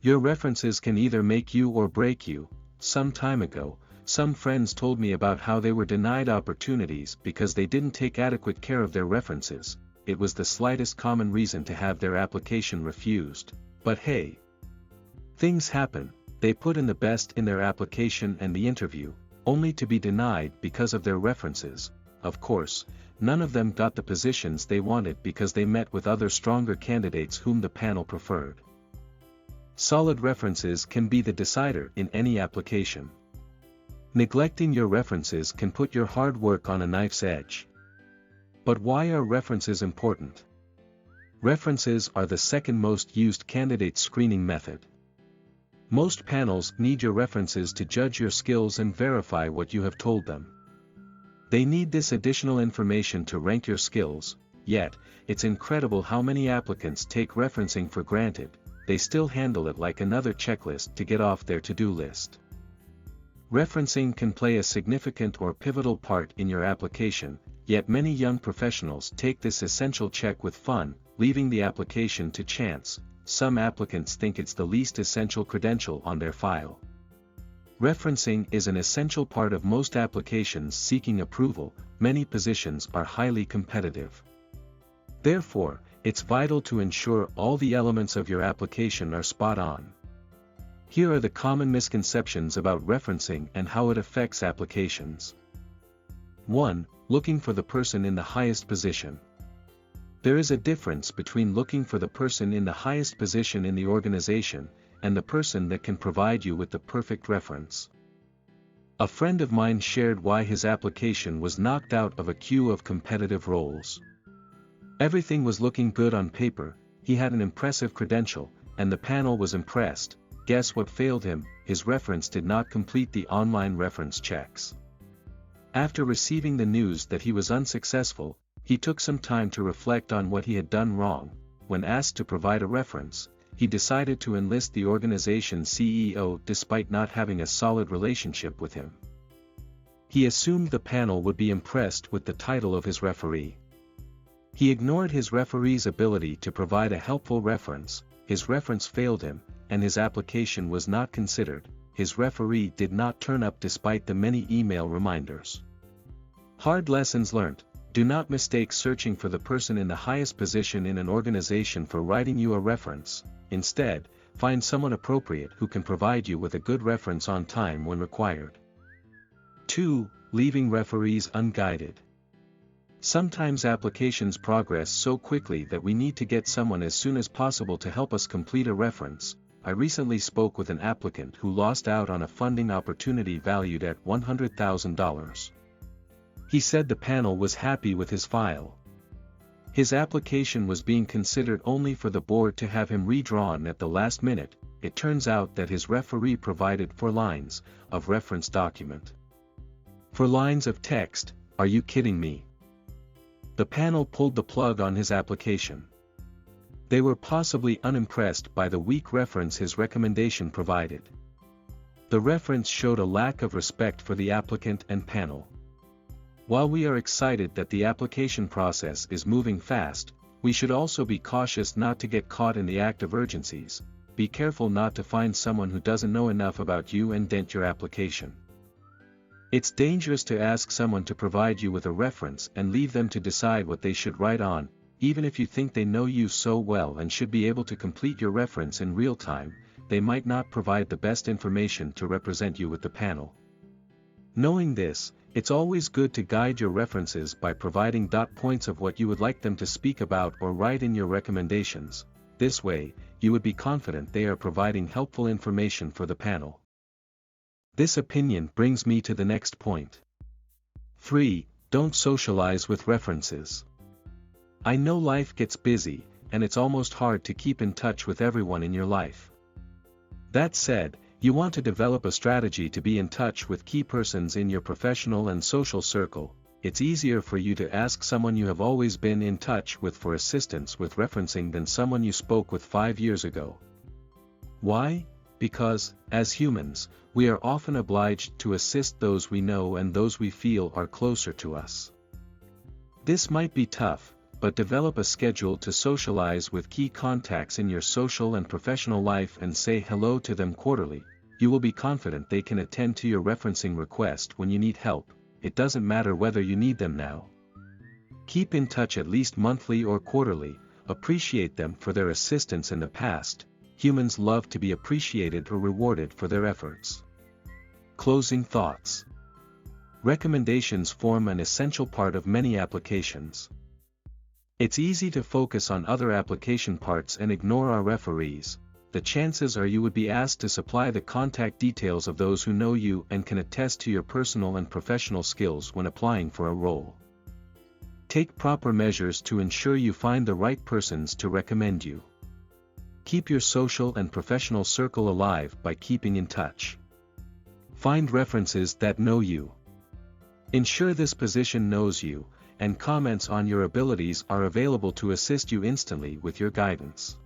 Your references can either make you or break you. Some time ago, some friends told me about how they were denied opportunities because they didn't take adequate care of their references. It was the slightest common reason to have their application refused. But hey, things happen. They put in the best in their application and the interview, only to be denied because of their references. Of course, none of them got the positions they wanted because they met with other stronger candidates whom the panel preferred. Solid references can be the decider in any application. Neglecting your references can put your hard work on a knife's edge. But why are references important? References are the second most used candidate screening method. Most panels need your references to judge your skills and verify what you have told them. They need this additional information to rank your skills, yet, it's incredible how many applicants take referencing for granted. They still handle it like another checklist to get off their to-do list. Referencing can play a significant or pivotal part in your application, yet many young professionals take this essential check with fun, leaving the application to chance. Some applicants think it's the least essential credential on their file. Referencing is an essential part of most applications seeking approval. Many positions are highly competitive. Therefore, it's vital to ensure all the elements of your application are spot on. Here are the common misconceptions about referencing and how it affects applications. 1. Looking for the person in the highest position. There is a difference between looking for the person in the highest position in the organization, and the person that can provide you with the perfect reference. A friend of mine shared why his application was knocked out of a queue of competitive roles. Everything was looking good on paper, he had an impressive credential, and the panel was impressed. Guess what failed him? His reference did not complete the online reference checks. After receiving the news that he was unsuccessful, he took some time to reflect on what he had done wrong. When asked to provide a reference, he decided to enlist the organization's CEO despite not having a solid relationship with him. He assumed the panel would be impressed with the title of his referee. He ignored his referee's ability to provide a helpful reference. His reference failed him, and his application was not considered. His referee did not turn up despite the many email reminders. Hard lessons learned. Do not mistake searching for the person in the highest position in an organization for writing you a reference. Instead, find someone appropriate who can provide you with a good reference on time when required. 2. Leaving referees unguided. Sometimes applications progress so quickly that we need to get someone as soon as possible to help us complete a reference. I recently spoke with an applicant who lost out on a funding opportunity valued at $100,000. He said the panel was happy with his file. His application was being considered only for the board to have him redrawn at the last minute. It turns out that his referee provided 4 lines of reference document. 4 lines of text. Are you kidding me? The panel pulled the plug on his application. They were possibly unimpressed by the weak reference his recommendation provided. The reference showed a lack of respect for the applicant and panel. While we are excited that the application process is moving fast, we should also be cautious not to get caught in the act of urgencies. Be careful not to find someone who doesn't know enough about you and dent your application. It's dangerous to ask someone to provide you with a reference and leave them to decide what they should write on. Even if you think they know you so well and should be able to complete your reference in real time, they might not provide the best information to represent you with the panel. Knowing this, it's always good to guide your references by providing points of what you would like them to speak about or write in your recommendations. This way, you would be confident they are providing helpful information for the panel. This opinion brings me to the next point. 3. Don't socialize with references. I know life gets busy, and it's almost hard to keep in touch with everyone in your life. That said, you want to develop a strategy to be in touch with key persons in your professional and social circle. It's easier for you to ask someone you have always been in touch with for assistance with referencing than someone you spoke with 5 years ago. Why? Because, as humans, we are often obliged to assist those we know and those we feel are closer to us. This might be tough, but develop a schedule to socialize with key contacts in your social and professional life and say hello to them quarterly. You will be confident they can attend to your referencing request when you need help. It doesn't matter whether you need them now. Keep in touch at least monthly or quarterly. Appreciate them for their assistance in the past. Humans love to be appreciated or rewarded for their efforts. Closing thoughts. Recommendations form an essential part of many applications. It's easy to focus on other application parts and ignore our referees. The chances are you would be asked to supply the contact details of those who know you and can attest to your personal and professional skills when applying for a role. Take proper measures to ensure you find the right persons to recommend you. Keep your social and professional circle alive by keeping in touch. Find references that know you. Ensure this position knows you, and comments on your abilities are available to assist you instantly with your guidance.